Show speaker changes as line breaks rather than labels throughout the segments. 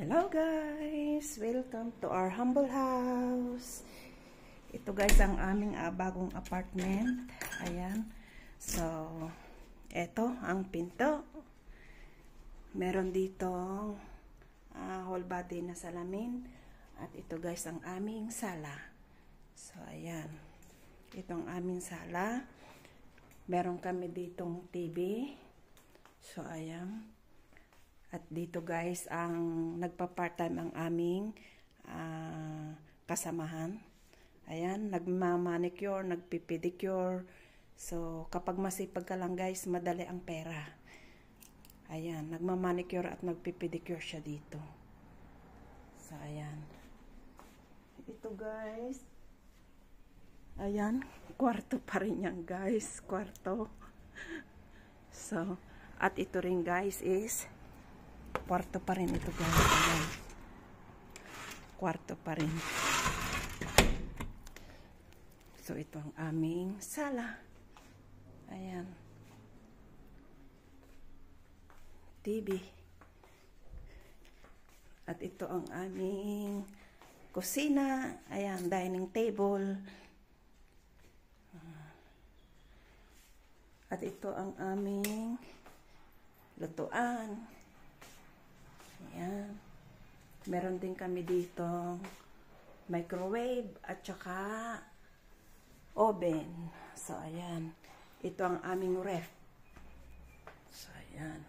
Hello guys! Welcome to our humble house. Ito guys ang aming bagong apartment. Ayan. So, ito ang pinto. Meron dito whole body na salamin. At ito guys ang aming sala. So, ayan. Ito ang aming sala. Meron kami ditong TV. So, ayan. At dito guys, ang nagpa-part-time ang aming kasamahan. Ayan, nagmamanicure, nagpipedicure. So, kapag masipag ka lang guys, madali ang pera. Ayan, nagmamanicure at nagpipedicure siya dito. So, ayan. Ito guys. Ayan, kwarto pa rin yan guys. Kwarto. So, at ito rin guys is kwarto pa rin ito guys. Ayan. Kwarto pa rin. So, ito ang aming sala. Ayan. TV. At ito ang aming kusina. Ayan, dining table. At ito ang aming lutuan. Ayan. Meron din kami dito microwave at saka oven. So, ayan. Ito ang aming ref. So, ayan.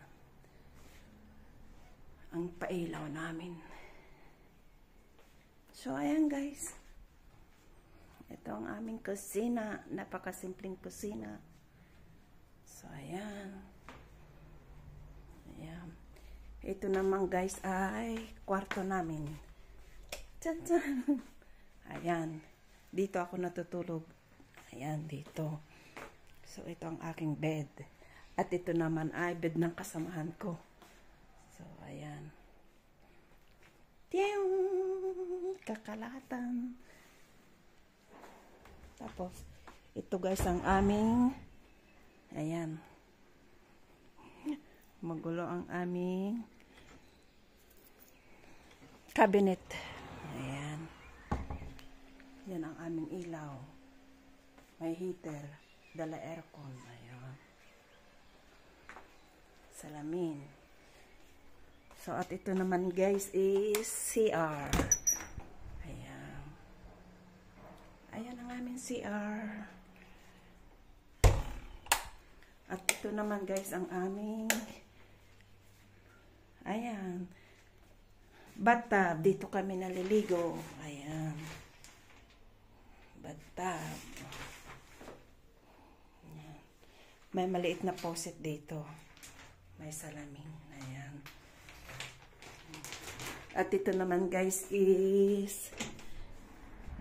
Ang pailaw namin. So, ayan guys. Ito ang aming kusina. Napakasimpleng kusina. So, ayan. Ayan. Ito naman guys ay kwarto namin. Tsan-tsan! Ayan. Dito ako natutulog. Ayan, dito. So, ito ang aking bed. At ito naman ay bed ng kasamahan ko. So, ayan. Tiyang! Kakalatan. Tapos, ito guys ang aming ayan. Magulo ang aming cabinet. Ayan. Yan ang aming ilaw. May heater. Dala aircon. Ayan. Salamin. So, at ito naman guys is CR. Ayan. Ayan ang aming CR. At ito naman guys ang aming ayan. Bathtub. Dito kami naliligo. Ayan. Bathtub. Ayan. May maliit na faucet dito. May salamin. Ayan. At ito naman guys is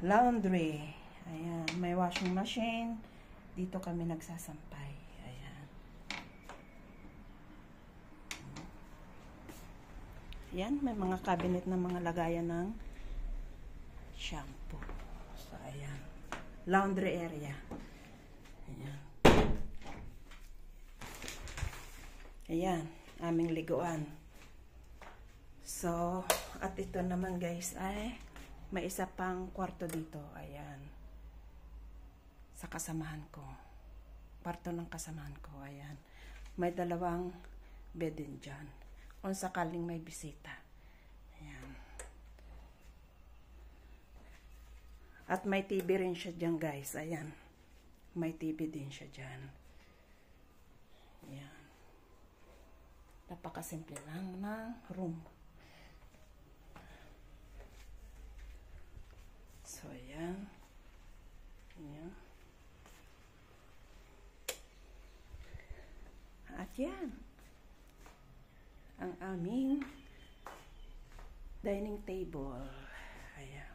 laundry. Ayan. May washing machine. Dito kami nagsasampay. Yan, may mga cabinet na mga lagayan ng shampoo. So, ayan. Laundry area. Ayan. Ayan, aming liguan. So, at ito naman guys ay may isa pang kwarto dito. Ayan. Sa kasamahan ko. Kwarto ng kasamahan ko. Ayan. May dalawang bed din dyan. Kung sakaling may bisita. Ayan. At may TV rin siya dyan guys. Ayan. May TV din siya dyan. Ayan. Napakasimple lang ng room. So, ayan. Ayan. At yan. Ang aming dining table. Ayan.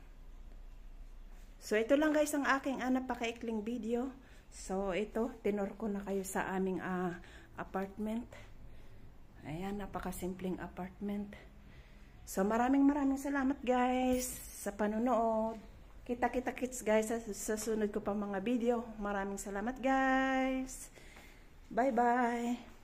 So, ito lang guys ang aking napakaikling video. So, ito, tinur ko na kayo sa aming apartment. Ayan, napakasimpleng apartment. So, maraming salamat guys sa panonood. Kita-kita kits guys sa sunod ko pa mga video. Maraming salamat guys. Bye-bye.